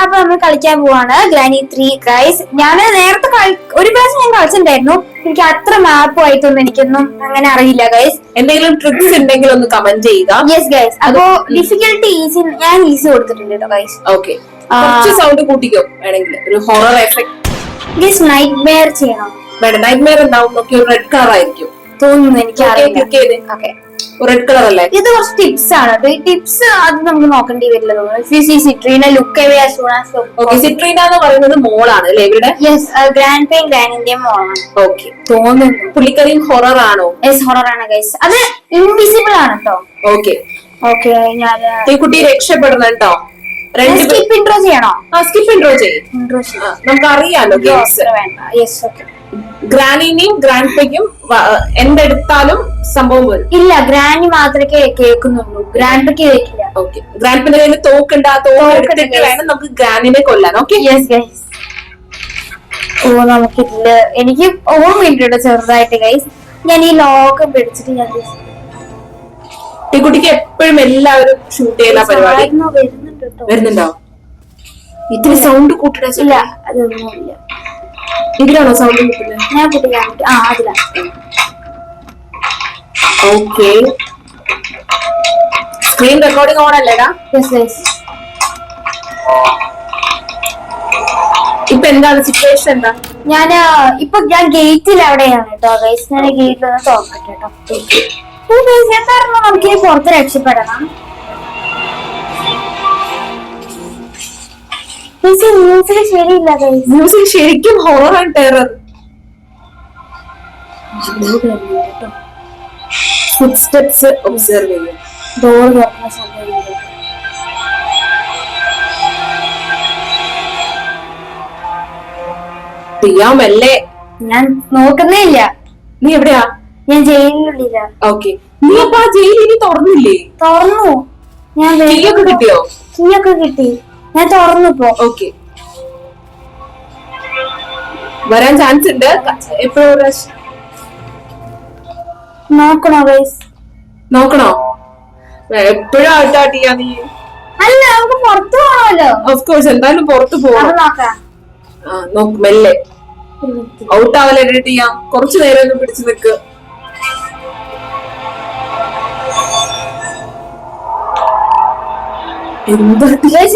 അപ്പൊ നമ്മൾ കളിക്കാൻ പോവാണ് ഗ്രാനി 3 ഗൈസ്. ഞാൻ നേരത്തെ ഒരു പ്രാവശ്യം ഞാൻ കളിച്ചിട്ടുണ്ടായിരുന്നു. എനിക്ക് അത്ര മാപ്പുമായിട്ടൊന്നും എനിക്കൊന്നും അങ്ങനെ അറിയില്ല ഗൈസ്. എന്തെങ്കിലും ട്രിക്സ് ഉണ്ടെങ്കിൽ ഒന്ന് കമന്റ് ചെയ്യുക. Yes guys. അപ്പൊ ഡിഫിക്കൽട്ടി ഈസി, ഞാൻ ഈസി കൊടുത്തിട്ടുണ്ട് കേട്ടോ ഗൈസ്. ഓക്കെ, കുറച്ച് സൗണ്ട് കൂട്ടിക്കോ വേണമെങ്കിൽ. ഒരു horror effect. Guys night Meyer ചെയ്യണം. വേണ്ട, നൈറ്റ് മെയർ ഉണ്ടാവും. നോക്കി ഒരു റെഡ് കളർ ആയിരിക്കും തോന്നുന്നു, എനിക്ക് ഓക്കെ, റെഡ് കളർ അല്ലേ? ഇത് കുറച്ച് ടിപ്സ് ആണ്. ഈ ടിപ്സ് അത് നമുക്ക് നോക്കേണ്ടി വരില്ല തോന്നുന്നു. സിട്രീന look away as soon as okay. സിട്രീന എന്ന് പറയുന്നത് മോളാണ് അല്ലേ ഇവിടെ? യെസ്, ഗ്രാൻഡ് പേയും ഗ്രാൻഡിന്റെയും മോളാണ്. ഓക്കെ, തോന്നുന്നു. പുള്ളിക്കാരിയും ഹൊറർ ആണോ? യെസ്, ഹൊറർ ആണ് ഗൈസ്. അത് ഇൻവിസിബിൾ ആണ് കേട്ടോ. ഓക്കെ ഓക്കെ, ഞാൻ ഈ കുട്ടി രക്ഷപ്പെടണം കേട്ടോ. സ്കിപ്പ് ഇൻട്രോ ചെയ്യണോ? സ്കിപ്പ് ഇൻട്രോ ചെയ്യും. നമുക്ക് അറിയാലോ ഗെയിംസ്. വേണ്ട. Yes, okay. ഗ്രാനിനെയും ഗ്രാൻഡ് പേക്കും എന്തെടുത്താലും സംഭവം വരും. ഇല്ല, ഗ്രാൻഡ് മാത്രമേ കേൾക്കുന്നുള്ളൂ, ഗ്രാൻഡ് പേക്ക് കേൾക്കില്ല. ഓക്കെ, ഗ്രാൻഡ് പേന്റെ കയ്യിൽ തോക്കുണ്ട്. ആ തോക്ക് എടുത്തിട്ട് വേണം നമുക്ക് ഗ്രാനിനെ കൊല്ലാൻ. Okay, yes guys. ഓ, നമുക്കിതില് എനിക്ക് ഓർമ്മയുണ്ട് ചെറുതായിട്ട് ഗൈസ്. ഞാൻ ഈ ലോകം പിടിച്ചിട്ട് ഞാൻ ഈ കുട്ടിക്ക് എപ്പോഴും എല്ലാവരും ഷൂട്ട് ചെയ്യുന്ന പരിപാടി വരുന്നുണ്ടോ? ഇത്തിരി സൗണ്ട് കൂട്ടില്ല. അതൊന്നുമില്ല. ഇതിലാണോ സൗണ്ട് കിട്ടുന്നത്? ഞാൻ കുട്ടിക്കാൻ അതിലാണ്. ഓക്കെ, സ്ക്രീൻ റെക്കോർഡിംഗ് ഓൺ അല്ലേടാ? ഇപ്പൊ എന്താണ് സിറ്റുവേഷൻ? എന്താ? ഞാൻ ഗേറ്റിൽ അവിടെയാണ് കേട്ടോ ഗൈസ്. ഞാൻ ഗേറ്റിൽ ഒന്ന് തുറക്കട്ടെ കേട്ടോ. എന്തായിരുന്നു, നമുക്ക് ഈ പുറത്ത് രക്ഷപ്പെടണം. മ്യൂസിക് ശരിയില്ല ഗൈസ്. മ്യൂസിക് ശരിക്കും horror and terror. Footsteps observe ചെയ്യും. ഡോർ തുറക്കുന്ന സമയം ചെയ്യാമല്ലേ? ഞാൻ നോക്കുന്നേ ഇല്ല. നീ എവിടെയാ? ഞാൻ ജയിലിനുള്ളില്ല. ഓക്കെ, നീ അപ്പൊ ആ ജയിൽ ഇനി തുറന്നില്ലേ? തുറന്നു. ഞാൻ കീയൊക്കെ കിട്ടിയോ? കീയൊക്കെ കിട്ടി. ഞാൻ തുറന്നു ഇപ്പോ. ഓക്കെ, വരാൻ ചാൻസ് ഉണ്ട്. എപ്പോഴും നോക്കണോ ഗൈസ്? നോക്കണോ? എപ്പോഴും ഔട്ട് ചെയ്യാ നീ? അല്ല, നമുക്ക് പുറത്തു പോകണമല്ലോ. ഓഫ് കോഴ്സ്, എന്തായാലും പുറത്തു പോകണം. നോക്കാം. നോക്ക്, മെല്ലെ. ഔട്ട് ആവല എഡിറ്റ് ചെയ്യാം. കുറച്ചു നേരം ഒന്ന് പിടിച്ചു നിക്ക്.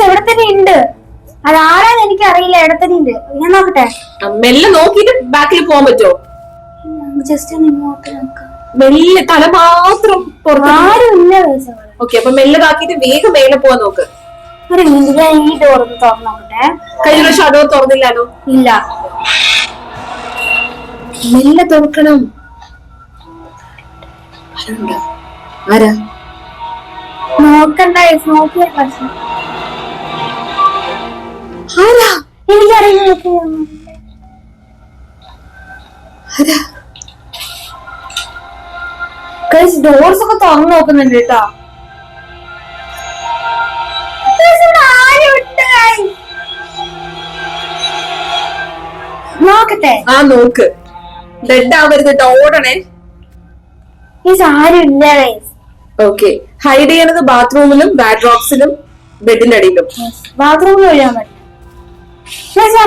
എവിടെ തന്നെ ഉണ്ട്. അതാരാന്ന് എനിക്ക് അറിയില്ല. എവിടെ തന്നെ ഉണ്ട്. ഞാൻ നോക്കട്ടെ. മെല്ലെ നോക്കിട്ട് ബാക്കിൽ പോകാൻ പറ്റുമോ? ജസ്റ്റ് ഇങ്ങോട്ട് നോക്കാം. മെല്ലെ, തല മാത്രം പുറത്ത്. ആരും ഇല്ല. ഓക്കെ, അപ്പൊ മെല്ലെ ബാക്കിട്ട് വേഗം മേലെ പോവാൻ നോക്ക്. ഞാൻ ഈ ഡോർ ഒന്ന് തുറന്നോട്ടെ. കഴിഞ്ഞ പ്രാവശ്യം ആ ഡോർ തുറന്നില്ലാലോ? ഇല്ല, മെല്ലെ തുറക്കണം. ആരാ? നോക്കണ്ട. നോക്കിയ പ്രശ്നം. ആരാ? എനിക്കറിയില്ല. ഡോർസ് ഒക്കെ തുറന്നു നോക്കുന്നുണ്ട് കേട്ടോ. നോക്കട്ടെ. നോക്ക്. ഡെഡ് ആവരുത്, ഓടണേ. ആരും ഇല്ല. ഓക്കെ, ഹൈഡ് ചെയ്യണത് ബാത്റൂമിലും ബാഡ്രോപ്സിലും ബെഡിന്റെ അടിയിലും. ബാത്റൂമിൽ ഒഴിയാൻ പറ്റും.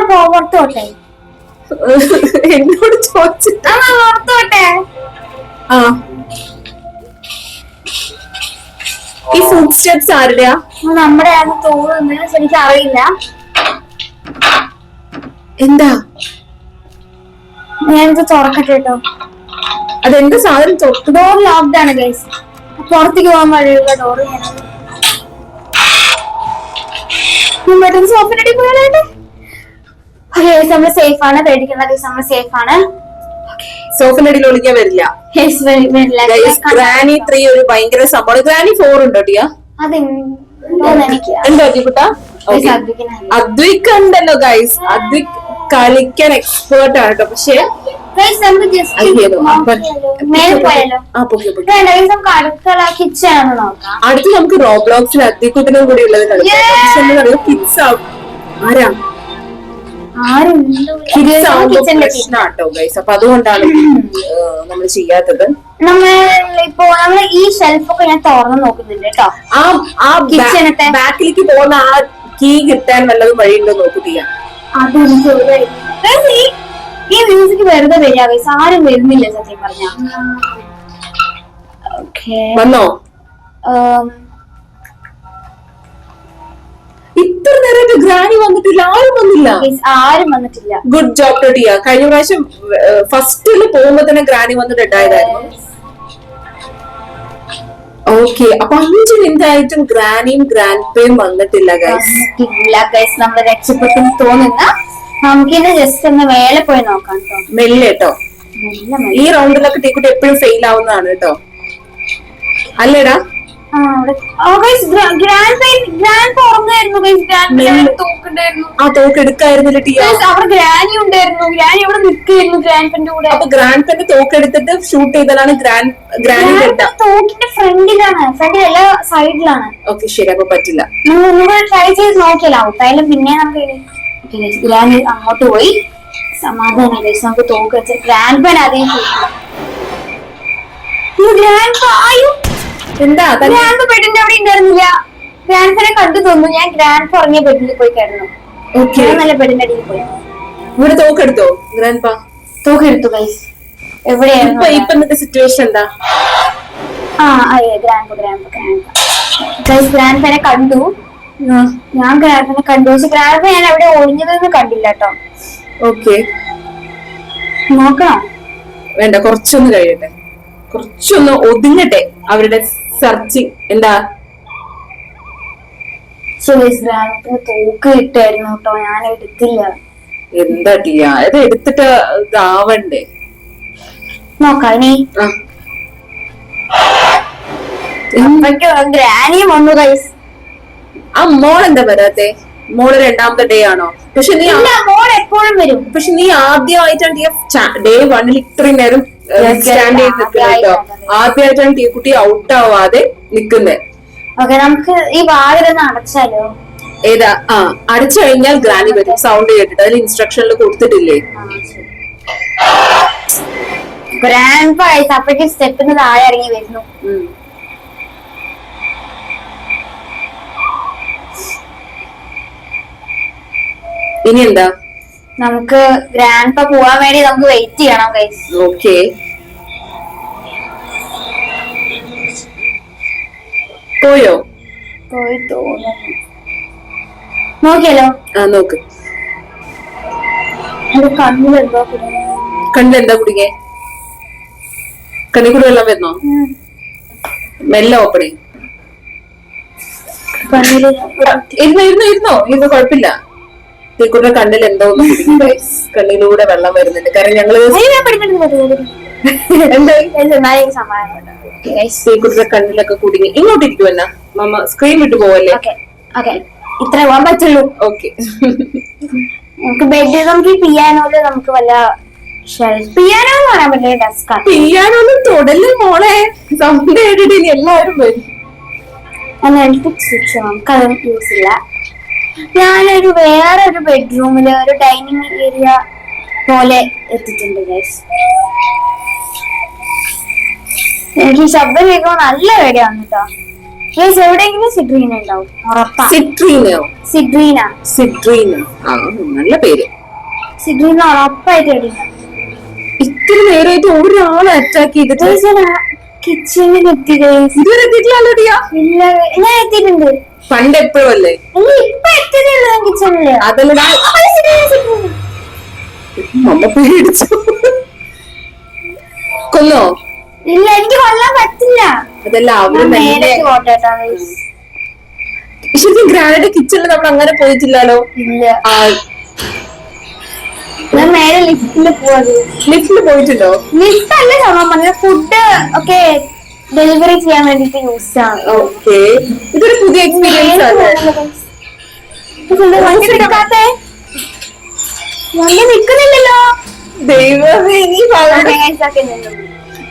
പുറത്തോട്ടെ. എന്നോട് ചോദിച്ചിട്ട് പുറത്തോട്ടെ. ഈ ഫുഡ് സ്റ്റെപ്സ് ആരുടെയാ? നമ്മുടെ അത് തോന്നുന്നു. എനിക്ക് അറിയില്ല. എന്താ? ഞാനിത് തുറക്കട്ടെ കേട്ടോ. അതെന്താ സാധനം? ഡോർ ലോക്ക്ഡ് ആണ് ഗൈസ്. പുറത്തേക്ക് പോകാൻ വഴിയുള്ള ഡോർ. സോഫിനടി പോയാലേ നമ്മള് സേഫ് ആണ്. പേടിക്കുന്ന നമ്മൾ സേഫ് ആണ്. സോഫിന്റെ അടിയിൽ ഒളിക്കാൻ വരില്ല. ഗ്രാനി 3 ഒരു ഭയങ്കര സംഭവം. ഗ്രാനി 4 ഉണ്ടോ ടിയ? ഉണ്ടോ ജിക്കുട്ട? അദ്വിക് ഉണ്ടല്ലോ ഗൈസ്. അദ്വിക് കളിക്കാൻ എക്സ്പേർട്ട് ആണ് കേട്ടോ. പക്ഷെ അടുത്ത് നമുക്ക് റോബ്ലോക്സിൽ അദ്വിക്കുട്ടിനും കൂടി ഉള്ളത് കളിക്കാം. കിഡ്സ് ആരാ? പ്രശ്നാട്ടോ ഗൈസ്. അപ്പൊ അതുകൊണ്ടാണ് നമ്മൾ ചെയ്യാത്തത്. നമ്മൾ ഈ ഷെൽഫൊക്കെ ഞാൻ തുറന്ന് നോക്കുന്നുണ്ട് കേട്ടോ. ആ കിച്ചണത്തെ ബാക്കിലേക്ക് പോകുന്ന ആ കീ കിട്ടാൻ വല്ലതും വഴിയുണ്ടോ നോക്കുക. അത് ഈ മ്യൂസിക് വെറുതെ വരിക ഗൈസ്, ആരും വരുന്നില്ല സത്യം പറഞ്ഞ. വന്നോ? ഇത്ര നേരമായിട്ട് ഗ്രാനി വന്നിട്ടില്ല, ആരും വന്നില്ല. ആരും വന്നിട്ടില്ല. Good job to Tia. കഴിഞ്ഞ പ്രാവശ്യം ഫസ്റ്റില് പോകുമ്പോ തന്നെ ഗ്രാനി വന്ന് ഡെഡായതായിരുന്നു. ഓക്കെ, അപ്പൊ 5 മിനിറ്റ് ആയിട്ടും ഗ്രാനിയും ഗ്രാൻഡ്പയും വന്നിട്ടില്ല ഗൈസ്. നമ്മൾ രക്ഷപ്പെട്ടു തോന്നുന്ന നമുക്കിന്ന് ജസ്റ്റ് ഒന്ന് വേളെ പോയി നോക്കാം കേട്ടോ. മെല്ലെ കേട്ടോ. ഈ റൗണ്ടിലൊക്കെ ടീക്കുട്ടി എപ്പോഴും ഫെയിൽ ആവുന്നതാണ് കേട്ടോ, അല്ലേടാ? ആ തോക്ക് എടുക്കായിരുന്നില്ല ടിയ. അവിടെ ഗ്രാനി ഉണ്ടായിരുന്നു, ഗ്രാനി അവിടെ നിൽക്കായിരുന്നു ഗ്രാൻഡ്പന്റെ കൂടെ. അപ്പൊ ഗ്രാൻഡ്പന്റെ തോക്ക് എടുത്തിട്ട് ഷൂട്ട് ചെയ്തതാണ് ഗ്രാനി. തോക്കിന്റെ ഫ്രണ്ടിലാണ്, ഫ്രണ്ടിലല്ല സൈഡിലാണ്. ഓക്കെ ശരി, അപ്പൊ പറ്റില്ല. നിങ്ങൾ ട്രൈ ചെയ്ത് നോക്കിയല്ലോ ഔട്ടായാലും. പിന്നെ നമുക്ക് ഗ്രാനി അങ്ങോട്ട് പോയി സമാധാനം കഴിച്ച് നമുക്ക് തോക്ക് വെച്ച് ഗ്രാൻഡ്പൻ അതേം എന്താ ഗ്രാൻഡ് ബെഡിന്റെ അവിടെ ഉണ്ടായിരുന്നില്ല. ഗ്രാൻഡ്പനെ കണ്ടു തോന്നുന്നു. ഞാൻ ഗ്രാൻഡ് ഉറങ്ങിയ ബെഡിൽ പോയി കിടന്നു. നല്ല ബെഡിന്റെ അടിയിൽ പോയി. ഇവിടെ തോക്കെടുത്തോ ഗ്രാൻഡ്പ? തോക്കെടുത്തു ഗൈസ്. എവിടെയായിരുന്നു ഇപ്പൊ ഇന്നത്തെ സിറ്റുവേഷൻ എന്താ? ഗ്രാൻഡ്പനെ കണ്ടു. ഞാൻ ഗ്രാൻഡ്പനെ കണ്ടു, പക്ഷെ ഗ്രാൻഡ്പ ഞാൻ എവിടെ ഒളിഞ്ഞതെന്ന് കണ്ടില്ല കേട്ടോ. ഓക്കെ നോക്കണം. വേണ്ട, കുറച്ചൊന്ന് കഴിയട്ടെ, കുറച്ചൊന്ന് ഒതുങ്ങട്ടെ അവരുടെ സെർച്ചിങ്. എന്താ തോക്ക് ഇട്ടായിരുന്നു കേട്ടോ, ഞാൻ എടുത്തില്ല. എന്താ ടിയ, ഇത് എടുത്തിട്ട് ഇതാവണ്ടേ? നോക്കാം നീ. ഗ്രാനിയും വന്നു ഗൈസ്. ആ മോൾ എന്താ വരാത്തെ? മോള് രണ്ടാമത്തെ ഡേ ആണോ? പക്ഷെ നീ മോൾ എപ്പോഴും വരും. പക്ഷെ നീ ആദ്യമായിട്ടാണ് ഡേ 1 ഇത്രയും നേരം സ്റ്റാൻഡ് ചെയ്ത് നിൽക്കുന്നത് കേട്ടോ. ആദ്യമായിട്ടാണ് ടീക്കുട്ടി ഔട്ട് ആവാതെ നിക്കുന്നത്. ഓക്കെ, നമുക്ക് ഈ വാതിലൊന്ന് അടച്ചാലോ? ഏതാ? അടച്ചു കഴിഞ്ഞാൽ ഗ്രാനി വരും, സൗണ്ട് കേട്ടിട്ട്. അതിൽ ഇൻസ്ട്രക്ഷനിൽ കൊടുത്തിട്ടില്ലേ? ഗ്രാൻഡ് അപ്പഴേക്ക് സ്റ്റെപ്പിന് താഴെ ഇറങ്ങി വരുന്നു. ഇനി എന്താ? നമുക്ക് ഗ്രാൻഡ് പോവാൻ വേണ്ടി നമുക്ക് വെയിറ്റ് ചെയ്യണം ഗൈസ്. ഓക്കെ, പോയോ? പോയി തോന്നുന്നു. നോക്കിയാലോ? നോക്ക്. കണ്ണിലെന്തോ കണ്ണിലെന്താ കുടിക്കേ? കണ്ണിക്കൂടി വെള്ളം വരുന്നോ? മെല്ലെ ഓപ്പണേ. ഇരുന്നോ, കുഴപ്പമില്ല. ടീക്കുട്ടിയുടെ കണ്ണിൽ എന്തോ കണ്ണിലൂടെ വെള്ളം വരുന്നുണ്ട്. കാരണം ഞങ്ങള് ടീക്കുട്ടിയുടെ കണ്ണിലൊക്കെ കുടുങ്ങി. ഇങ്ങോട്ട് ഇരിക്കുവല്ല മമ്മ, സ്ക്രീൻ വിട്ടു പോവല്ലേ? ഇത്ര പോകാൻ പറ്റുള്ളൂ. ഓക്കെ, നമുക്ക് ബെഡ്, നമുക്ക് പിയാനോയില് നമുക്ക് വല്ല പിയാനോ എന്ന് പറയാൻ പറ്റില്ല, ഡെസ്ക്. പിയാനോന്നും തൊടല്ലേ മോളെ, സൗണ്ട് കേട്ടിട്ട് ഇനി എല്ലാവരും വരും. ഇലക്ട്രിക് സ്വിച്ച് നമുക്കത് യൂസ് ഇല്ല. ഞാനൊരു വേറൊരു ബെഡ്റൂമില് ഒരു ഡൈനിങ് ഏരിയ പോലെ എത്തിയിട്ടുണ്ട് ഗൈസ്. എനിക്ക് ശബ്ദം കേൾക്കുമ്പോ നല്ല പേടിയാണ് കേട്ടോ ഗൈസ്. എവിടെയെങ്കിലും സിഡ്രീന ഉണ്ടാവും ഉറപ്പാ. സിഡ്രീന നല്ല പേര്. സിഡ്രീന ഉറപ്പായിട്ട് എവിടെയുണ്ടാവും. ഇത്ര നേരമായിട്ട് ഒരാളെ അറ്റാക്ക് ചെയ്തിട്ട് കിച്ചണിൽ എത്തി ഗൈസ്. ഇതുവരെ എത്തിയിട്ടില്ലല്ലോ ടിയ? ഇല്ല, ഞാൻ എത്തിയിട്ടുണ്ട്. പണ്ട് എപ്പോഴും അല്ലേ? ഇപ്പൊ എത്തിയതല്ലോ കിച്ചണില്. അതല്ലടാ, മമ്മ പേടിച്ചു. കൊല്ലോ? ഇല്ല, എനിക്ക് കൊല്ലാൻ പറ്റില്ല. അതല്ല, അവര് ശരിക്കും ഗ്രാനൈറ്റ് കിച്ചണിൽ നമ്മൾ അങ്ങനെ പോയിട്ടില്ലല്ലോ. ഇല്ല, ഞാൻ നേരെ ലിഫ്റ്റില് പോവാത്. ലിഫ്റ്റില് പോയിട്ടുണ്ടോ? ലിഫ്റ്റ് അല്ല പറഞ്ഞ ഫുഡ് ഒക്കെ ഡെലിവറി ചെയ്യാൻ വേണ്ടിട്ട് യൂസ് ആണ്. ഓക്കെ, ഇതൊരു പുതിയ എക്സ്പീരിയൻസ് ആണ്. വണ്ടി നിക്കുന്നില്ലല്ലോ ദൈവമേ.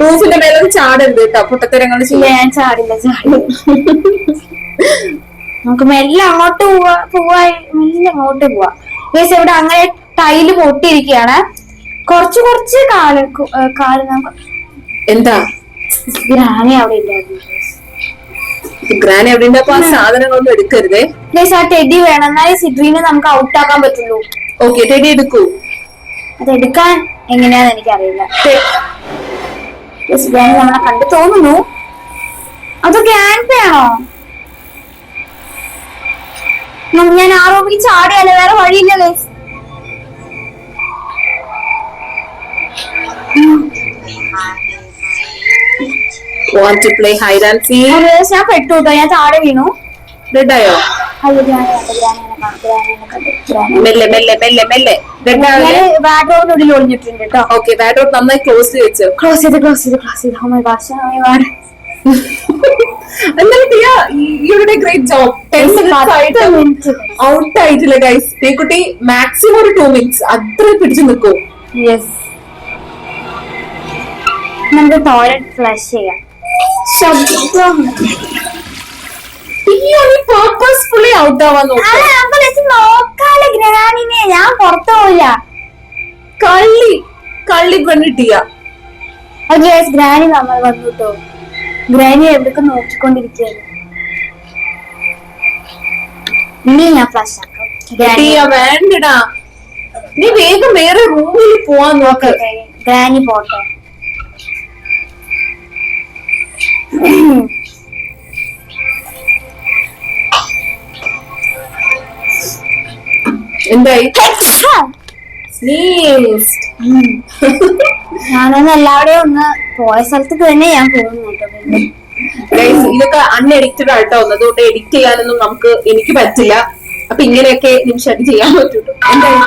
റൂഫിന്റെ മേലെ ചാടുണ്ട് കേട്ടോ, പൊട്ടത്തരങ്ങൾ. ഞാൻ ചാടില്ല. നമുക്ക് മെല്ലെ അങ്ങോട്ട് മെല്ലെ അങ്ങോട്ട് പോവാ. ഇവിടെ അങ്ങനെ ടൈല് പൊട്ടിയിരിക്കുകയാണ്. കുറച്ച് കാല് എന്താ ഗ്രാനി അവിടെ ഇല്ലായിരുന്നു. ഗ്രാനി എവിടെ ഉണ്ട്? അപ്പൊ ആ സാധനങ്ങളൊന്നും എടുക്കരുതേ. ഗൈസ് ആ ടെഡി വേണം, എന്നാലേ സിഡ്രീനെ നമുക്ക് ഔട്ട് ആക്കാൻ പറ്റുള്ളൂ. ഓക്കെ, ടെഡി എടുക്കൂ. അത് എടുക്കാൻ എങ്ങനെയാന്ന് എനിക്കറിയില്ല. ഗ്രാനി നമ്മളെ കണ്ടു തോന്നുന്നു. അത് ഗ്രാൻഡ് ആണോ? ഞാൻ ആ റൂമിൽ ചാടിയല്ല, വേറെ വഴിയില്ല guys. Want to play hide and seek? ഞാൻ പെട്ടു കേട്ടോ, ഞാൻ താഴെ വീണു. റെഡായോ? അയ്യോ മെല്ലെ മെല്ലെ മെല്ലെ മെല്ലെ. വാഡ്രോബിനുള്ളിൽ ഒളിഞ്ഞിട്ടുണ്ട് കേട്ടോ. ഓക്കെ, വാഡ്രോബ് നന്നായി ക്ലോസ് വെച്ചു. ക്ലോസ് ചെയ്ത് ക്ലോസ് ചെയ്ത് ക്ലോസ് ചെയ്ത്. Oh my gosh, oh my God. എന്നാലും ടിയ, യുടെ ഗ്രേറ്റ് ജോബ്. 10 minutes ആയിട്ട് ഔട്ട് ആയിട്ടില്ല ഗൈസ്. ഈ കുട്ടി മാക്സിമം ഒരു 2 minutes അത്ര പിടിച്ചു നിൽക്കൂ. യെസ്, നമുക്ക് ടോയ്ലറ്റ് ഫ്ലഷ് ചെയ്യാം. ശബ്ദം പർപ്പസ്ഫുള്ളി ഔട്ട് ആവാൻ നോക്കാല ഗ്രാനിനെ. ഞാൻ പുറത്തു പോയില്ല. കള്ളി കള്ളി പെണ്ണിട്ടിയ. ഗ്രാനി നമ്മൾ വന്നിട്ടോ. ഗ്രാനി എവിടേക്ക് നോക്കിക്കൊണ്ടിരിക്കുകയാണ്. ഇനി ഞാൻ ഫ്ലഷ് ആക്കാം. വേണ്ടടാ, നീ വേഗം വേറെ റൂമിൽ പോവാൻ നോക്ക്. ഗ്രാനി പോട്ടെ. എന്തായി? ഞാനൊന്ന് എല്ലാവരുടെയും ഒന്ന് പോയ സ്ഥലത്തേക്ക് തന്നെ ഞാൻ പോകുന്നു കേട്ടോ. ഇതൊക്കെ അൺഎഡിറ്റഡ് ആയിട്ടോ, അതുകൊണ്ട് എഡിറ്റ് ചെയ്യാനൊന്നും എനിക്ക് പറ്റില്ല. അപ്പൊ ഇങ്ങനെയൊക്കെ നിമിഷം ചെയ്യാൻ പറ്റൂട്ടോ. എന്തായി?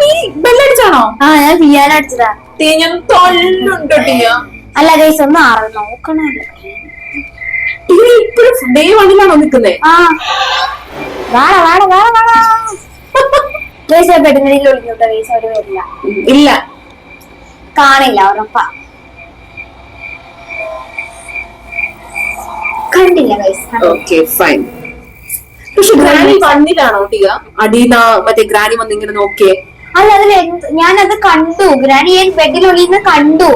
നീ ബെല്ലടിച്ചാണോ? ആ, ഞാൻ പിയാനടിച്ചതാ. ഞാൻ തൊല്ലുണ്ടോ ടിയ? അല്ല ഗൈസ്, ഒന്ന് നോക്കണല്ലോ. ഇപ്പോഴും ഡേ 1 നിൽക്കുന്നേ. ആ, വാടാ വാടാ വാടാ വാടാ. ഗൈസ് പെട്ടെന്ന് ഒളിഞ്ഞോട്ടോ. ഗൈസ് അവര് വരില്ല. ഇല്ല, കാണില്ല, ഉറപ്പാ. കണ്ടില്ല ഗൈസ്. Okay fine. പക്ഷെ ഗ്രാനി 1 ടിയ? അടീന മറ്റേ ഗ്രാനി വന്ന് ഇങ്ങനെ നോക്കിയേ. അല്ല, ഞാനത് കണ്ടു. ഗ്രാനി ഞാൻ ബെഡിനുള്ളിൽ നിന്ന് കണ്ടു.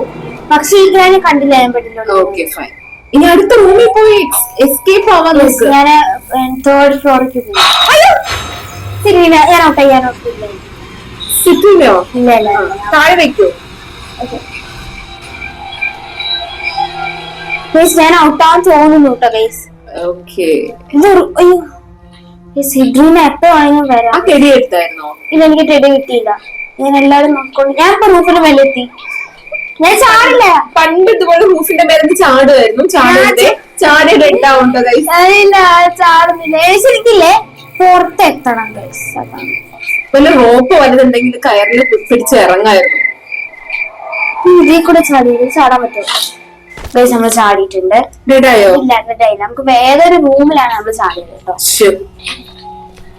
പക്ഷെ ഈ ഗ്രാനി കണ്ടില്ല ഞാൻ ബെഡിനുള്ളിൽ. Okay fine. ഇനി അടുത്ത റൂമിൽ പോയി എസ്കേപ്പ് ആവാൻ നോക്ക്. ഞാൻ 3rd ഫ്ലോറിലേക്ക് പോകും. ഞാൻ ഔട്ട് ചെയ്യാൻ നോക്കില്ല. സിറ്റിയിലോ? ഇല്ല ഇല്ല, താഴെ വെക്കൂ. ഞാൻ ഔട്ട് ആവാൻ തോന്നുന്നു കേട്ടോ ഗൈസ്. ഓക്കെ. സിഡ്രീനെ എപ്പോഴാണെങ്കിലും വരാം. ആ ടെഡി എടുത്തായിരുന്നോ? ഇല്ല, എനിക്ക് ടെഡി കിട്ടിയില്ല. ഞാൻ എല്ലാവരും നോക്കിക്കൊണ്ട് ഞാൻ ഇപ്പൊ റൂഫിന് മേലെത്തി. ഞാൻ ചാടില്ല. പണ്ട് ഇതുപോലെ റൂഫിന്റെ മേലെ ചാടുമായിരുന്നു. ചാടി റെഡ് ആവുണ്ടോ ഗൈസ്? ഇല്ല, ചാടുന്നില്ല. ശരിക്കില്ലേ പുറത്തെത്തണം ഗൈസ്. അതാണ് വല്ല റോപ്പ് വലുതുണ്ടെങ്കിൽ കയറിൽ പിടിച്ച് ഇറങ്ങായിരുന്നു. ഇതിൽ കൂടെ ചാടാൻ പറ്റുമോ ഗൈസ്? നമ്മൾ ചാടിയിട്ടുണ്ട്. റെഡായോ? ഇല്ല, റെഡായില്ല. നമുക്ക് വേറൊരു റൂമിലാണ് നമ്മൾ ചാടിയത് കേട്ടോ.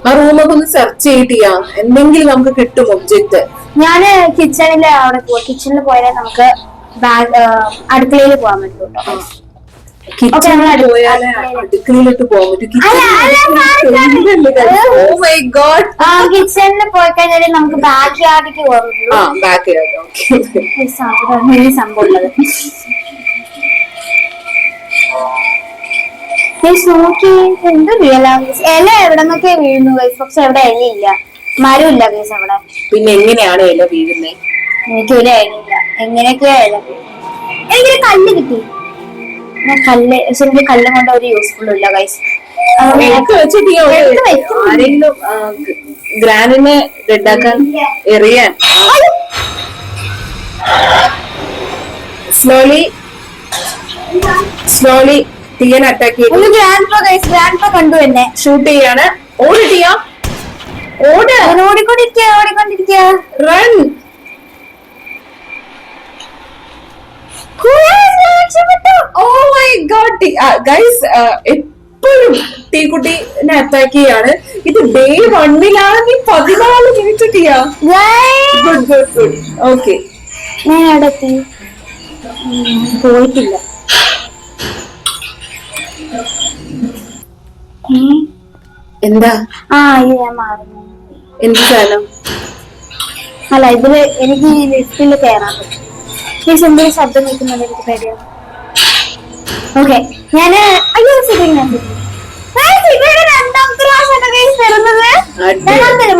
ആ റൂമൊക്കെ ഒന്ന് സെർച്ച് ചെയ്തിട്ടാ എന്തെങ്കിലും നമുക്ക് കിട്ടും ഒബ്ജക്ട്. ഞാന് കിച്ചണില് അവിടെ പോയി. കിച്ചണിൽ പോയാലേ നമുക്ക് അടുക്കളയിൽ പോകാൻ പറ്റും കേട്ടോ. കിച്ചണിൽ പോയാലേ അടുക്കളയിലോട്ട് പോകാൻ പറ്റും. കിച്ചണിൽ പോയി കഴിഞ്ഞാൽ നമുക്ക് ബാക്ക് യാർഡിലേക്ക് പോകാൻ പറ്റുള്ളൂ. ബാക്ക് യാർഡ് സംഭവം ഉള്ളത്. നോക്കി എന്ത് ഇല എവിടെ നിന്നൊക്കെ വീഴുന്നു ഗൈസ്. പക്ഷെ എവിടെ ഇലയില്ല, മരമില്ല ഗൈസ് അവിടെ. പിന്നെ എങ്ങനെയാണ് ഇല വീഴുന്നേ? എനിക്കൊരു ഇലയില്ല. എങ്ങനെയൊക്കെയാ ഇല വീഴുന്നത്? എനിക്കൊരു കല്ല് കിട്ടി. കല്ല്, പക്ഷെ എനിക്ക് കല്ലും കൊണ്ട് ഒരു യൂസ്ഫുൾ ഇല്ല ഗൈസ്. ആരെങ്കിലും ഗ്രാനിനെ റെഡാക്കാൻ എറിയാൻ. സ്ലോലി തീയൻ അറ്റാക്ക് ചെയ്തു. ഗ്രാൻഡ് കണ്ടു എന്നെ. ഷൂട്ട് ചെയ്യാണ്. ഓടിയ ഓടിക്കൊണ്ടിരിക്കുക. Run. Oh my God, guys, എപ്പോഴും തീക്കുട്ടിനെ അറ്റാക്ക് ചെയ്യാണ്. ഇത് ഡേ 1 നീ 14 മിനിറ്റ് ചെയ്യാ. Good good good. ഓക്കെ, ഞാൻ അവിടെ എത്തി. പോയിട്ടില്ല. എന്താ? ഇത് ഞാൻ മാറുന്നു. എന്ത് സാധനം? അല്ല, ഇതില് എനിക്ക് ഈ ലിഫ്റ്റില് കയറാൻ പറ്റും. എന്തെങ്കിലും ശബ്ദം കേൾക്കുന്നുണ്ട് എനിക്ക് പേടിയാണ്. ഓക്കെ ഞാന് അയ്യോ രണ്ടാമത്തെ പ്രാവശ്യം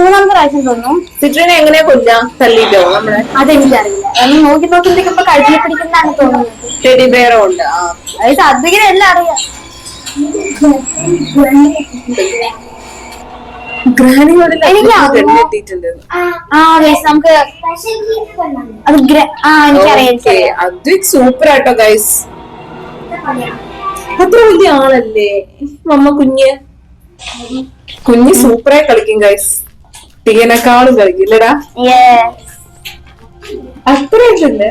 മൂന്നാമത്തെ പ്രാവശ്യം തോന്നുന്നു. സിട്രിനെ എങ്ങനെയാ കൊല്ലാം? തല്ലിട്ടോ നമ്മളെ? അതെനിക്കറിയില്ല. നോക്കി നോക്കിയിരിക്കുമ്പോ കഴുകി പിടിക്കുന്നതാണ് തോന്നുന്നത്. ടെഡി ബെയറും ഉണ്ട്. അത് സാത്വികന് എല്ലാം അറിയാം. നമുക്ക് അത് സൂപ്പർ ആട്ടോ ഗൈസ്. അത്ര വലിയ ആളല്ലേ മമ്മ? കുഞ്ഞ് സൂപ്പറായി കളിക്കും ഗൈസ്. ടീനേക്കാളും കളിക്കും ഇല്ലടാ? അത്രയല്ലേ?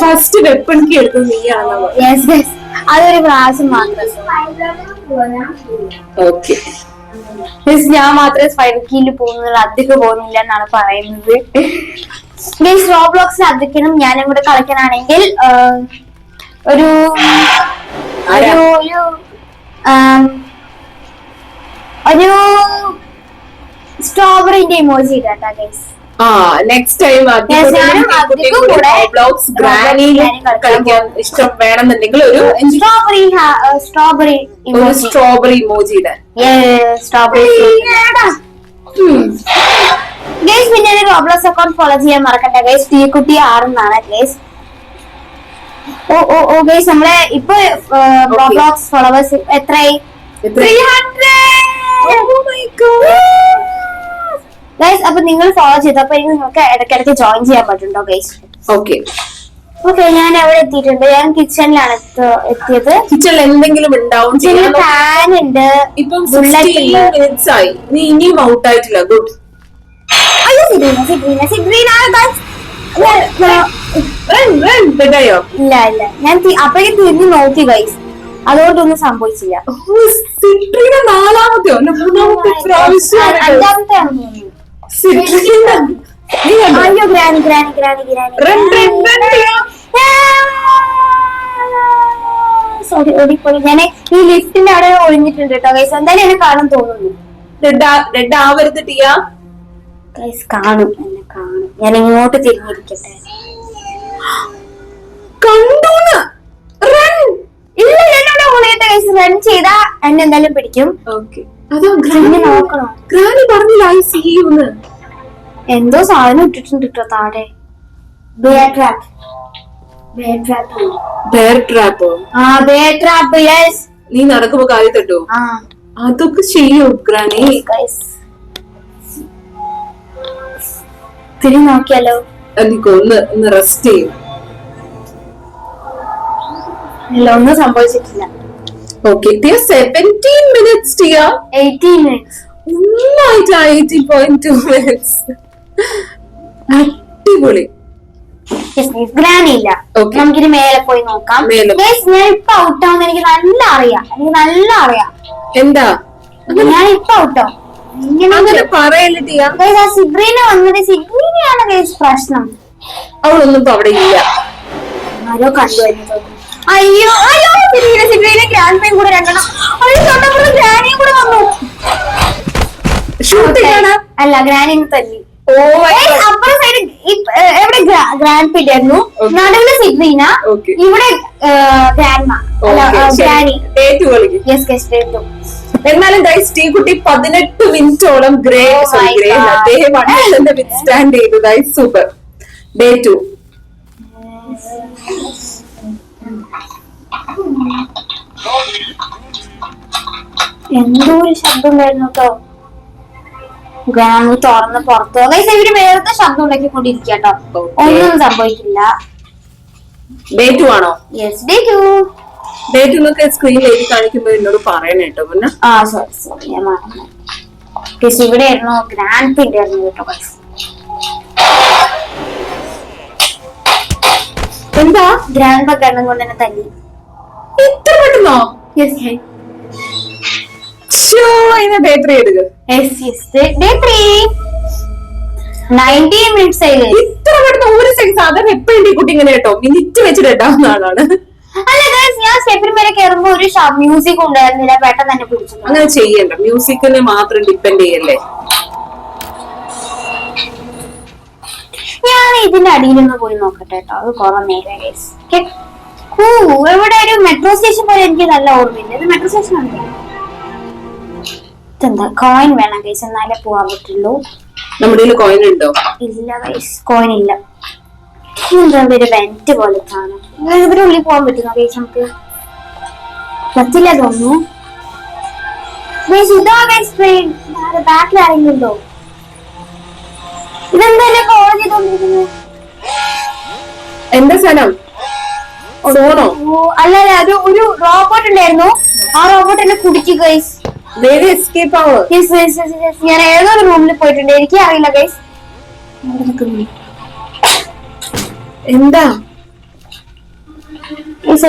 ഫസ്റ്റ് വെപ്പൺ കീ എടുത്തത് നീയാണോ? അതൊരു പ്രാവശ്യം മാത്രം. ഓക്കെ ഞാൻ മാത്രമേ സ്പൈഡർ കീയിൽ പോകുന്നുള്ളൂ, അധികം പോകുന്നില്ല എന്നാണ് പറയുന്നത്. റോബ്ലോക്സിൽ അധികം ഞാനും കൂടെ കളിക്കാനാണെങ്കിൽ ഒരു സ്ട്രോബെറിന്റെ ഇമോജി ഇടാട്ടാ ഗൈസ്. നെക്സ്റ്റ് ടൈം കളിക്കാൻ ഇഷ്ടം വേണമെന്നുണ്ടെങ്കിൽ ഒരു സ്ട്രോബെറി ഇമോജി ഇടാൻ. ഗൈസ് പിന്നെ റോബ്ലോക്സ് അക്കൗണ്ട് ഫോളോ ചെയ്യാൻ മറക്കണ്ട ഗൈസ്. തീക്കുട്ടി 6 എന്നാണ് ഗൈസ്. ഓ ഗൈസ് നമ്മളെ ഇപ്പൊ റോബ്ലോക്സ് ഫോളോവേഴ്സ് എത്രയായി? 300. ഗൈസ് അപ്പൊ നിങ്ങൾ ഫോളോ ചെയ്തപ്പോ നിങ്ങൾക്ക് ഇടയ്ക്കിടയ്ക്ക് ജോയിൻ ചെയ്യാൻ പറ്റുണ്ടോ ഗൈസ്? ഓക്കെ ഞാൻ എവിടെ എത്തിയിട്ടുണ്ട്? ഞാൻ കിച്ചണിലാണ് എത്തിയത്. കിച്ചണിൽ എന്തെങ്കിലും ഉണ്ടാവും. ഫാൻ ഉണ്ട്, ഇപ്പം 16 minutes ആയി. നീ ഇനിയും ഔട്ട് ആയിട്ടില്ല. ഗുഡ്. അയ്യോ സിദ്രീന ഇല്ല ഞാൻ അപ്പോഴേക്കും തിരിഞ്ഞു നോക്കി ഗൈസ്, അതുകൊണ്ടൊന്നും സംഭവിച്ചില്ല. നാലാമത്തെയോ മൂന്നാമത്തെ പ്രാവശ്യം? അഞ്ചാമത്തെ അയ്യോ ഗ്രാനി സോറി ഓടിപ്പോയി. ഞാൻ ഈ ലിഫ്റ്റിന്റെ അവിടെ ഒളിഞ്ഞിട്ടുണ്ട് കേട്ടോ ഗൈസ്. എന്തായാലും എന്നെ കാണും തോന്നുന്നു. റെഡ് ആവരുത് ടിയാ. ഗൈസ് കാണും, എന്നെ കാണും. ഞാൻ ഇങ്ങോട്ട് തിരിഞ്ഞിരിക്കട്ടെ. കണ്ടൂന്ന് ഇല്ല എന്നോട് ഓടിയിട്ട് ഗൈസ് റൺ ചെയ്താ എന്നെ എന്തായാലും പിടിക്കും. നോക്കണോ? ഗ്രാനി പറഞ്ഞില്ല ഐ സീ യു ന്ന്. എന്തോ സാധനം ഇട്ടിട്ടുണ്ട് കേട്ടോ താഴെ. Bear trap. യെസ്. നീ നടക്കുമ്പോ കാര്യം തട്ടോ? അതൊക്കെ ചെയ്യോ ഗ്രാനി? തിരി നോക്കിയാലോ? ഒന്ന് റെസ്റ്റ് ചെയ്യും. ഇല്ല ഒന്നും സംഭവിച്ചിട്ടില്ല. Okay 17 minutes ടിയാ. 18 minutes. 18.2 minutes. അടിപൊളി. ഗ്രാനി ഇല്ല. നമുക്കിനി മേലെ പോയി നോക്കാം. ഞാൻ ഇപ്പൊ ഔട്ടാവുന്ന എനിക്ക് നല്ല അറിയാം. എന്താ ഞാൻ ഇപ്പൊ ഔട്ടാവും? അങ്ങനെ പറയല്ലേ ടിയാ. സിബ്രീന വന്നത്. സിബ്രീനയാണ് പ്രശ്നം. അവളൊന്നും ഇപ്പൊ അവിടെ ഇല്ല. ആരോ കണ്ടുവരുന്നു. അയ്യോ സിബ്രീന ഗ്രാൻഡ് പേയും കൂടെ രണ്ടെണ്ണം. ഗ്രാനിയും കൂടെ വന്നു. അല്ല ഗ്രാനിന്ന് തല്ലി. അപ്പുറ സൈഡ് എവിടെ ഗ്രാൻഡ് പേ ആയിരുന്നു, നടുവില് സിബ്രീന, ഇവിടെ ഗ്രാനി. എന്നാലും ഗൈസ് ടീക്കുട്ടി 18 മിനിറ്റോളം അദ്ദേഹം വിത്ത്സ്റ്റാൻഡ് ചെയ്തു ഗൈസ്. സൂപ്പർ. ഡേ 2 എന്തോ ഒരു ശബ്ദം ഉണ്ടായിരുന്നു കേട്ടോ. ഗ്രാമി തുറന്ന് പുറത്ത് ഇവര് വേറെ ശബ്ദം ഉണ്ടാക്കിക്കൊണ്ടിരിക്കട്ടോ. ഒന്നും സംഭവിക്കില്ല. ഡേ 2 ആണോ? Yes day 2. ഡേ 2 എന്നൊക്കെ സ്ക്രീനിൽ എഴുതി കാണിക്കുമ്പോ എന്നോട് പറയണ കേട്ടോ. പിന്നെ സോറി ഞാൻ മറന്നു. ഇവിടെ ആയിരുന്നു ഗ്രാൻഡ് പിന്റെ ആയിരുന്നു കേട്ടോ. എന്താ ഗ്രാൻഡ് പ കണ്ണും കൊണ്ട് തന്നെ തല്ലി. ഇത്ര പെട്ടെന്നോ? ഡേ 3 എടുക്കുക. 19 minutes ആയി. ഇത്ര പെട്ടെന്ന് ഒരു സെക്കൻഡ്. സാധാരണ എപ്പോഴും ഈ കുട്ടി ഇങ്ങനെ കേട്ടോ മിനിറ്റ് വെച്ചിട്ട് ഇട്ടാവുന്ന ആളാണ്. അല്ല ഞാൻ സ്റ്റെപ്പിന് മേലെ കയറുമ്പോ ഒരു മ്യൂസിക് ഉണ്ടായിരുന്നില്ല, പെട്ടെന്ന് തന്നെ പിടിച്ചു. അങ്ങനെ ചെയ്യണ്ട, മ്യൂസിക്കിനെ മാത്രം ഡിപ്പെൻഡ് ചെയ്യല്ലേ. ഞാൻ ഇതിന്റെ അടിയിലൊന്ന് പോയി നോക്കട്ടെ കേട്ടോ. അത് കുറെ നേരം ഗൈസ്. ഇവിടെ ഒരു മെട്രോ സ്റ്റേഷൻ പോലെ എനിക്ക് നല്ല ഓർമ്മയില്ല. ഇത് മെട്രോ സ്റ്റേഷൻ ആണ്. ഇതെന്താ കോയിൻ വേണം ഗൈസ്, എന്നാലേ പോവാൻ പറ്റുള്ളൂ. നമ്മുടെ കോയിൻ ഉണ്ടോ? ഇല്ല ഗൈസ്, കോയിൻ ഇല്ല. എന്താ ഒരു വെന്റ് പോലെ കാണാം. ഇവിടെ ഉള്ളിൽ പോകാൻ പറ്റുന്നോ ഗൈസ്? നമുക്ക് പറ്റില്ല തോന്നുന്നു. ഇതാ ഗൈസ് ട്രെയിൻ. ബാക്കിൽ ആരെങ്കിലും ഉണ്ടോ? ഇതെന്തായാലും കോളേജ് ചെയ്തോണ്ടിരിക്കുന്നത്. എന്താ സ്ഥലം? അല്ല അത് ഒരു റോബോട്ട് ഉണ്ടായിരുന്നു. ആ റോബോട്ട് എന്നെ കുടിക്കുക ഗൈസ്. എസ്കേപ്പ് ആവോ? ഞാൻ ഏതൊരു റൂമിൽ പോയിട്ടുണ്ട്. എനിക്ക് അറിയില്ല ഗൈസ്. എന്താ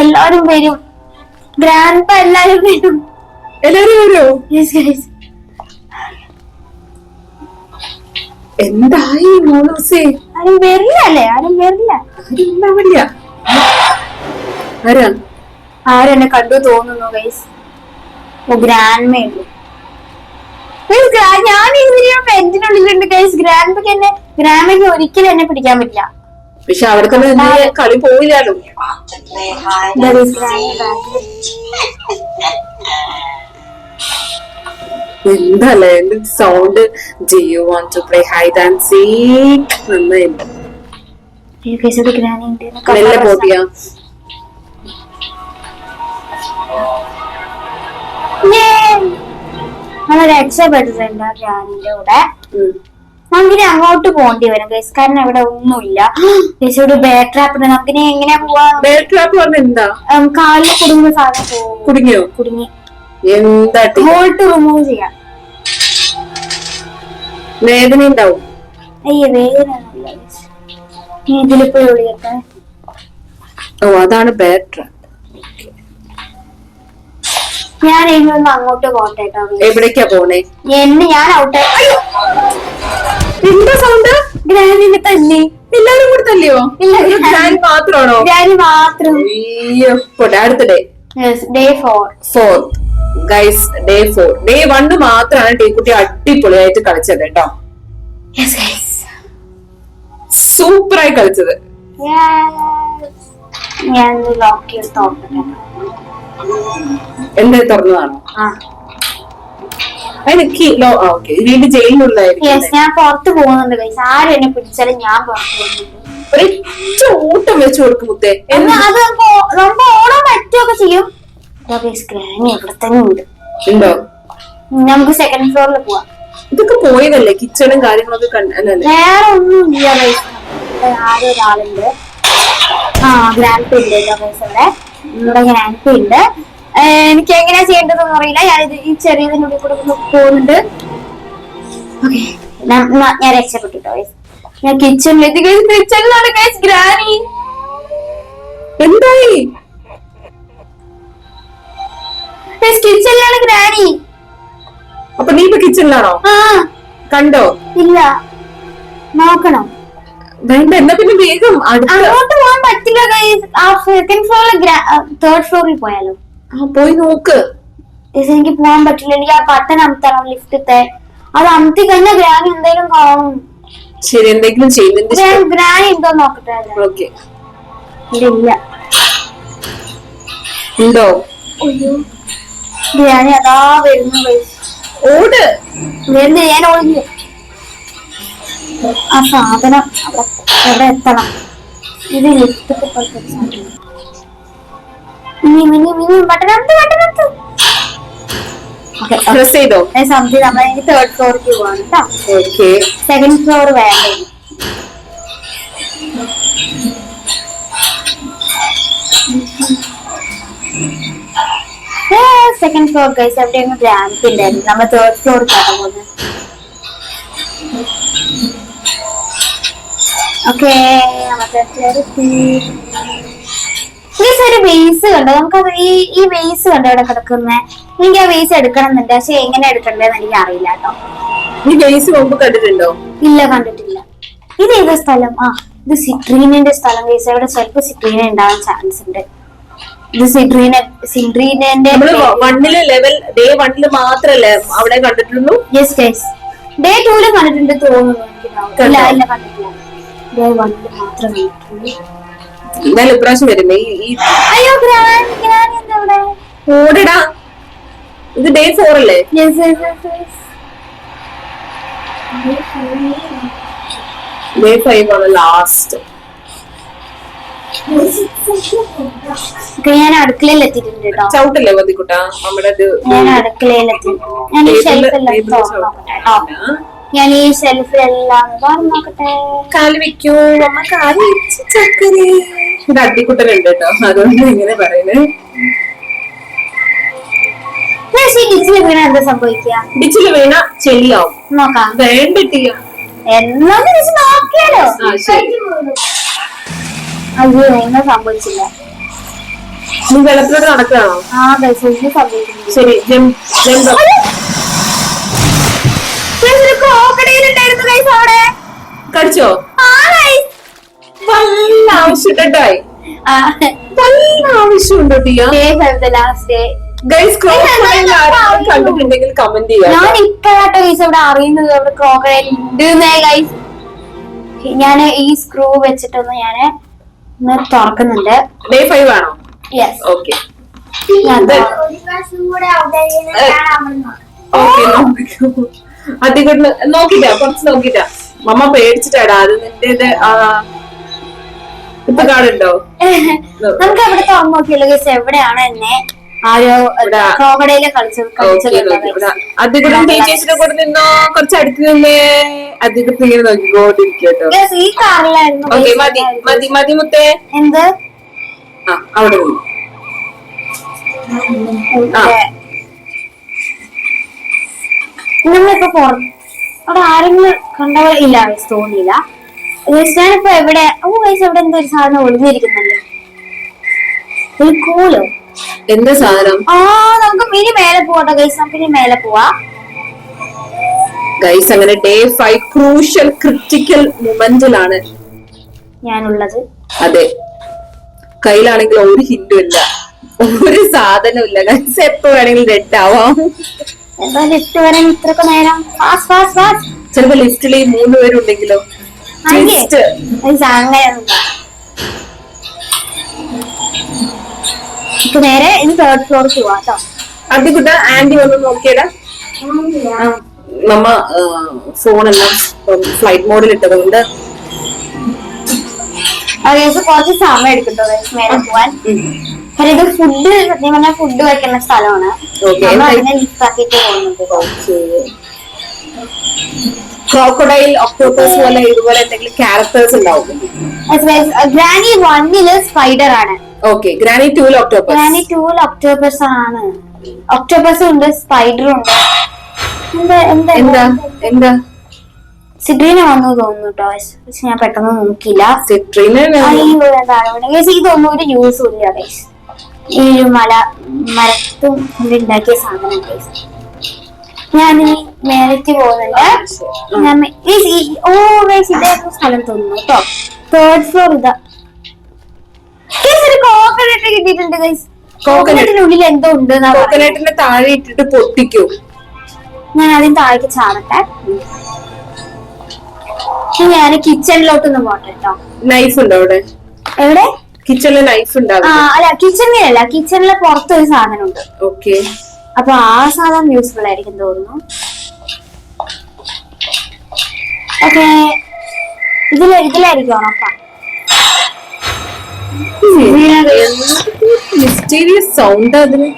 എല്ലാരും വരും. ഗ്രാൻഡ് എല്ലാരും വരും. എല്ലാരും വരുമോ? എന്തായി മോളൂസേ? ആരും വരില്ലല്ലേ? ആരും വരില്ല. ഉണ്ടാവില്ല. ആരാ? ആരെന്നെ കണ്ടു തോന്നുന്നു ഗൈസ്. ഗ്രാൻഡ് ഉള്ളു. ഞാൻ ഇതിന് പെന്റിനുള്ളിലുണ്ട് ഗൈസ്. ഗ്രാൻഡ്മയ്ക്ക് ഒരിക്കലും എന്നെ പിടിക്കാൻ പറ്റില്ല. പക്ഷെ അവിടെ തന്നെ കളി പോയില്ലാലോ. എന്തല്ലേ sound? Do you want to play hide and seek? നന്നായില്ല. മെല്ലെ പോട്ടിയാ. നമ്മൾ രക്ഷപ്പെട്ടിട്ടുണ്ട് ഗ്രാനിന്റെ കൂടെ. നമുക്കിനി അങ്ങോട്ട് പോകേണ്ടി വരും ഗൈസ്, കാരണം ഇവിടെ ഒന്നുമില്ല. ഗൈസ് ഇവിടെ ബെയർ ട്രാപ്പ് ഉണ്ട്. നമുക്കിനി എങ്ങനെയാ പോവാ? ബെയർ ട്രാപ്പ് പറഞ്ഞ എന്താ? കാലിൽ കുടുങ്ങുന്ന സാധനം കുടുങ്ങിയോ? കുടുങ്ങി. എന്താ ഹോൾട്ട് റിമൂവ് ചെയ്യാം. വേദന ഉണ്ടാവും. അയ്യേ വേദന ഇതിലിപ്പോയി ഒളിയൊക്കെ. ഓ അതാണ് ബെയർ ട്രാപ്പ്. ഞാൻ ഇതൊന്ന് അങ്ങോട്ട് പോട്ടെ കേട്ടോ. എവിടേക്കാ പോണേ? ഞാൻ ഔട്ട്. എന്താ സൗണ്ട്? ഗ്രാനിനെ തല്ലി. എല്ലാരും കൂടെ തല്ലിയോ? ഇല്ല, ഗ്രാനി മാത്രമാണോ? ഗ്രാനി മാത്രം. അടുത്ത day day 4 guys. Day 4. Day 1 മാത്രമാണ് ടീക്കുട്ടി അടിപൊളിയായിട്ട് കളിച്ചത് കേട്ടോ. സൂപ്പറായി കളിച്ചത്. ഞാൻ ലോക്ക് ചെയ്ത് തോന്നട്ടെ. എന്താ തുറന്നതാണോ? വീണ്ടും ജയിലിനുള്ളതായിരിക്കും. ഞാൻ പുറത്ത് പോകുന്നുണ്ട് ഗൈസ്. ആരും എന്നെ പിടിച്ചാലും ഞാൻ പുറത്ത് പോകുന്നുണ്ട്. ഒരൊറ്റ ഓട്ടം വെച്ച് കൊടുക്കും മുത്തേ. അത് ரொம்ப ഓടാൻ പറ്റുകയൊക്കെ ചെയ്യും. ഗ്രാനി ഇവിടെ തന്നെ ഉണ്ട്. ഉണ്ടോ? നമുക്ക് സെക്കൻഡ് ഫ്ലോറിൽ പോവാം. ഇതൊക്കെ പോയതല്ലേ കിച്ചണും കാര്യങ്ങളൊക്കെ കണ്ടല്ലേ? വേറെ ഒന്നും ഇല്ല ഗൈസ്. ആരോ ഒരാളുണ്ട്. ഗ്രാൻഡ് ഉണ്ട് ഗൈസ്. ഇവിടെ ഗ്രാൻഡ് ഉണ്ട്. എനിക്ക് എങ്ങനെയാ ചെയ്യേണ്ടതെന്ന് അറിയില്ല. ഞാനിത് ഈ ചെറിയതിനുള്ളിൽ കൂടെ പോകുന്നുണ്ട്. ഓക്കെ, ഞാൻ രക്ഷപ്പെട്ടു ഗൈസ്. ഞാൻ കിച്ചണിലെത്തി. കിച്ചണിലാണ് ഗൈസ് ഗ്രാനി. എന്തായി? കിച്ചണിലാണ് ഗ്രാനി. അപ്പൊ നീ ഇപ്പൊ കിച്ചണിലാണോ? കണ്ടോ? ഇല്ല, നോക്കണം. വേണ്ട, എന്നാ പിന്നെ വേഗം അങ്ങോട്ട് പോകാൻ പറ്റില്ല ഗൈസ്. ആ സെക്കൻഡ് ഫ്ലോറിൽ 3rd ഫ്ലോറിൽ പോയാലോ? പോയി നോക്ക്. എനിക്ക് പോകാൻ പറ്റില്ല. എനിക്ക് ആ ബട്ടൺ അമർത്തണം ലിഫ്റ്റത്തെ. അത് അമർത്തി കഴിഞ്ഞാൽ ഗ്രാനി എന്തെങ്കിലും കാണും. ശരി, എന്തെങ്കിലും ചെയ്യുന്നുണ്ട്. ഗ്രാനി എന്തോ നോക്കട്ടെ. ഓക്കെ, ഇല്ല. ഉണ്ടോ? ഗ്രാനി അതാ വരുന്നു ഗൈസ്. ഓട്. വരുന്നു. ഞാൻ ഒളിഞ്ഞു. ആ സാധനം അവിടെ എത്തണം. ഇത് ലിഫ്റ്റത്തെ പോലത്തെ സാധനം. പ്രസ് ചെയ്തോ? സംതിങ് നമ്മൾ 3rd ഫ്ലോറിലേക്ക് പോവാണ് കേട്ടോ. ഓക്കെ, സെക്കൻഡ് ഫ്ലോർ വേണ്ടേ? Second floor guys. എവിടെയാണ് ഗ്രാൻഡ് ഉണ്ടായിരുന്നു. നമ്മൾ 3rd ഫ്ലോറിലേക്കാണ് പോകുന്നത്. ഓക്കെ, ഒരു ബേസ് കണ്ടോ? നമുക്കത് ഈ ബേസ് കണ്ടോ ഇവിടെ കിടക്കുന്നേ? എനിക്ക് ആ ബേസ് എടുക്കണം എന്നുണ്ട്. പക്ഷെ എങ്ങനെ എടുക്കണ്ടേന്ന് എനിക്ക് അറിയില്ല കേട്ടോ. നീ ബേസ് മുമ്പ് കണ്ടിട്ടുണ്ടോ? ഇല്ല, കണ്ടിട്ടില്ല. ഇത് ഏതാ സ്ഥലം? ഇത് സിട്രീനിന്റെ സ്ഥലം ഗൈസ്. ഇവിടെ ചിലപ്പോ സിട്രീന ഉണ്ടാവാൻ ചാൻസ് ഉണ്ട്. ഇത് സിട്രീനന്റെ ലെവൽ ഡേ 1 മാത്രല്ലേ അവിടെ കണ്ടിട്ടുള്ളൂ? Yes guys. ഡേ 2 കണ്ടിട്ടുണ്ട് തോന്നുന്നു. എനിക്ക് ഇല്ല, കണ്ടിട്ടില്ല. വണ്ടി മാത്രം കണ്ടിട്ടുള്ളൂ. എന്നാലും ഇപ്രാവശ്യം വരുമ്പോ ഈ അയ്യോ ഗ്രാനി എന്താ ഇവിടെ? ഓടിടാ. ഇത് ഡേ 4 അല്ലേ? ഡേ 5 ആണ് ലാസ്റ്റ്. ഞാൻ അടുക്കളയിൽ എത്തിയിട്ടുണ്ട് കേട്ടോ. ചവിട്ടല്ലേ മതിക്കുട്ട നമ്മുടെ ഞാൻ അടുക്കളയിൽ എത്തി. ഞാൻ ഈ ഷെൽഫെല്ലാം തുറന്നോക്കട്ടെ. ഞാൻ ഈ ഷെൽഫിലെല്ലാം തുറന്നോക്കട്ടെ. കാല് വെക്കൂ അമ്മ, കാല് വെച്ച് ചക്കരേ. ഇത് അട്ടിക്കുട്ടനുണ്ട് കേട്ടോ, അതുകൊണ്ട് ഇങ്ങനെ പറയുന്നത്. ഡിച്ചില് വീണ എന്താ സംഭവിക്കുക? ഡിച്ചില് വീണ ചെളിയാവും. നോക്കാം. വേണ്ടിട്ടില്ല എന്നാ നോക്കിയാലോ? അയ്യോ ഒന്നും സംഭവിച്ചില്ല. നീ വെള്ളത്തിലോട്ട് നടക്കുകയാണോ? ആ ഒന്നും സംഭവിച്ചില്ല. ശരി. കടിച്ചോ? വല്ല ആവശ്യമുണ്ടായി, വല്ല ആവശ്യമുണ്ടോ ടിയ? കണ്ടിട്ടുണ്ടെങ്കിൽ കമന്റ് ചെയ്യാം. ഞാൻ ഇപ്പോഴാട്ടോ ഗൈസ് ഇവിടെ അറിയുന്നത് ഇവിടെ ക്രോക്കഡൈൽ ഉണ്ട്. ഞാൻ ഈ സ്ക്രൂ വെച്ചിട്ടൊന്ന് ഞാന് തുറക്കുന്നുണ്ട്. ഡേ 5 ആണോ? യെസ്. ഓക്കെ. അധികം നോക്കിട്ടാ, കുറച്ച് നോക്കിട്ടാ. മമ്മ പേടിച്ചിട്ടാടാ. അത് നിന്റെ ഇപ്പൊ കാണുണ്ടോ? നമുക്ക് എവിടെ തുറന്നു നോക്കിയല്ലോ ഗൈസ്, എവിടെയാണ് എന്നെ ആരോ ക്രോക്കഡൈല് അധികം ടീച്ചേഴ്സിനെ കൂടെ നിന്നോ, കുറച്ച് അടുത്ത് നിന്നേ. അധികം ഇങ്ങനെ നോക്കിക്കോട്ടിരിക്കട്ടോ. ഈ കാറിലായിരുന്നു. ഓക്കെ, മതി മതി മതി മുത്തേ. എന്ത്? ആ അവിടെ നിന്ന് നമ്മളിപ്പോ അവിടെ ആരെങ്കിലും കണ്ടവർ ഇല്ല, തോന്നിയില്ല. ഞാനിപ്പോ എവിടെ വയസ്സ് എവിടെ എന്തോ ഒരു സാധനം ഒളിഞ്ഞിരിക്കുന്നല്ലോ. ഒരു കൂലോ എന്താ സാധനം? നമുക്ക് ഇനി മേലെ പോവാട്ടോ ഗൈസ്, നമുക്ക് ഇനി മേലെ പോവാ ഗൈസ്. അങ്ങനെ ഡേ 5 ക്രൂഷ്യൽ ക്രിട്ടിക്കൽ മൊമെന്റിലാണ് ഞാനുള്ളത്. അതെ, കയ്യിലാണെങ്കിൽ ഒരു ഹിന്റും ഇല്ല, ഒരു സാധനവും ഇല്ല ഗൈസ്. എപ്പോ വേണമെങ്കിലും റെഡ് ആവാം. എന്താ ലിഫ്റ്റ് വരാൻ ഇത്രയൊക്കെ നേരം? ചിലപ്പോ ലിഫ്റ്റിൽ ഈ 3 പേരുണ്ടെങ്കിലോ? നേരെ ഇനി 3rd ഫ്ലോർ പോവാട്ടോ. അടികുട്ട ആന്റി ഒന്ന് നോക്കിയടാ. നമ്മ ഫോണെല്ലാം ഫ്ലൈറ്റ് മോഡിൽ ഇട്ടതുകൊണ്ട് കുറച്ച് സമയം എടുക്കട്ടോ മേലെ പോവാൻ. കാരണം ഇത് ഫുഡ് സത്യം പറഞ്ഞാൽ ഫുഡ് വെക്കുന്ന സ്ഥലമാണ്. അതിനെ ലിഫ്റ്റ് ആക്കിയിട്ട് പോകുന്നത്. ക്രോക്കഡൈൽ, ഒക്ടോപ്പസ് പോലെ ഇതുപോലെ എന്തെങ്കിലും ക്യാരക്ടേഴ്സ് ഉണ്ടാവും. ഗ്രാനി 1 സ്പൈഡർ ആണ്. Okay. Granny 2 octopus. Granny 2 octopus ആണ്. ഒക്ടോപ്പസ് ഉണ്ട്, സ്പൈഡറും ഉണ്ട്. എന്താ എന്താ സിട്രീന വന്നു തോന്നുന്നു കേട്ടോ, പക്ഷെ ഞാൻ പെട്ടെന്ന് നോക്കിയില്ല. സിട്രീന ഇതൊന്നും ഒരു യൂസും ഇല്ല ഗൈസ്. ഈ ഒരു മരത്തും ഉണ്ടാക്കിയ സാധനം ഗൈസ്. ഞാൻ ഈ മേലേക്ക് പോകുന്നുണ്ട്. ഇതായിരുന്നു സ്ഥലം തോന്നുന്നു കേട്ടോ. 3rd ഫ്ലോർ ഇതാ. കോക്കനട്ട് കിട്ടിയിട്ടുണ്ട് ഗൈസ്. കോക്കനട്ടിനുള്ളിൽ എന്തോ ഉണ്ട്. കോക്കനട്ടിന്റെ താഴെ ഇട്ടിട്ട് പൊട്ടിക്കൂ. ഞാൻ അതിന് താഴേക്ക് ചാടട്ടെ. ഞാൻ കിച്ചണിലോട്ടൊന്നും പോട്ടെ കേട്ടോ. നൈഫ് ഉണ്ടോ അവിടെ? എവിടെ? കിച്ചണില് നൈഫ് ഉണ്ടാവും. അല്ല കിച്ചണിലല്ല, കിച്ചണിലെ പുറത്തൊരു സാധനം ഉണ്ട്. ഓക്കെ. അപ്പൊ ആ സാധനം യൂസ്ഫുൾ ആയിരിക്കും തോന്നുന്നു. ഓക്കെ, ഇതിലായിരിക്കും ഉറപ്പാ. മിസ്റ്റീരിയസ് സൗണ്ട് അതിന്.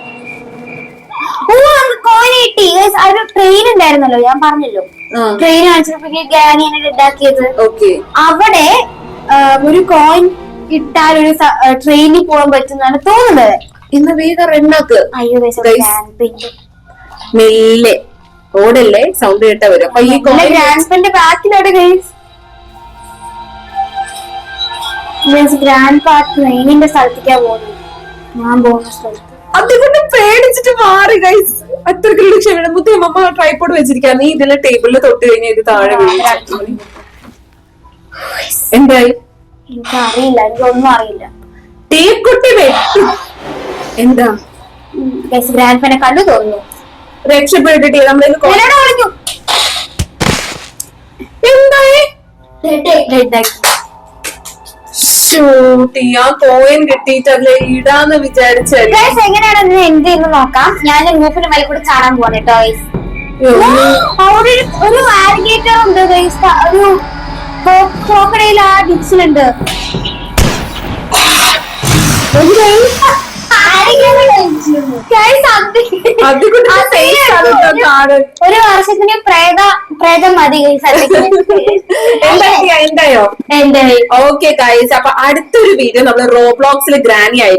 കോയിൻ കിട്ടി. ഒരു ട്രെയിൻ ഉണ്ടായിരുന്നല്ലോ, ഞാൻ പറഞ്ഞല്ലോ. ട്രെയിൻ കാണിച്ചപ്പോഴേക്ക് ഗ്രാനിയാണ് റെഡാക്കിയത്. അവിടെ ഒരു കോയിൻ ഇട്ടാൽ ഒരു ട്രെയിനിൽ പോകാൻ പറ്റുന്നതാണ് തോന്നുന്നത്. ഇന്ന് വേഗം റെണ്ണാക്ക്. അയ്യോ മെല്ലെ ഓടല്ലേ, സൗണ്ട് കേട്ടാ വരും. അപ്പൊ ഈ ഗ്രാൻഡ് ബാക്കിലോട്ട് ഗ്രാൻഡ് പാ ട്രെയിനിന്റെ സ്ഥലത്തേക്കാ പോകുന്നത്. ഞാൻ പോകുന്ന സ്ഥലത്ത് അതുകൊണ്ട് പേടിച്ചിട്ട് മാറി ഗൈസ്. അത്രക്കുള്ള ക്ഷമ. മുത്തേ മമ്മ ട്രൈപോഡ് വെച്ചിരിക്കാ. നീ ഇതിലെ ടേബിളിൽ തൊട്ട് കഴിഞ്ഞാൽ ഇത് താഴെ എന്തായി? എനിക്കറിയില്ല, എനിക്കൊന്നും അറിയില്ല. ടീക്കുട്ടി വെട്ടു. എന്താ ഗ്രാൻഡ് പാനെ കണ്ടു തോന്നുന്നു. രക്ഷപ്പെട്ടിട്ട് നമ്മളെ എന്തായി? ഷൂട്ടി ആ കോയിൻ കിട്ടിയിട്ടല്ലേ ഇടാന്ന് വിചാരിച്ചല്ലേ. ഗൈസ് എങ്ങനെയാണ് ഇതിന് എന്ത് ചെയ്യുന്നു നോക്കാം. ഞാൻ ഗ്രൂപ്പിന് മേലെ കൂടെ ചാടാൻ പോവാണ് കേട്ടോ ഗൈസ്. അവിടെ ഒരു ആലിഗേറ്റർ ഉണ്ട് ഗൈസ്, ഒരു ക്രോക്കഡൈൽ ആ ഡിച്ചിലുണ്ട്. ഒരു വർഷത്തിന് പ്രേതം മതി ഗൈസ്. എന്തായോ? എന്റെ ഓക്കെ ഗൈസ്, അപ്പൊ അടുത്തൊരു വീഡിയോ നമ്മള് റോബ്ലോക്സിൽ ഗ്രാനി ആയിരിക്കും.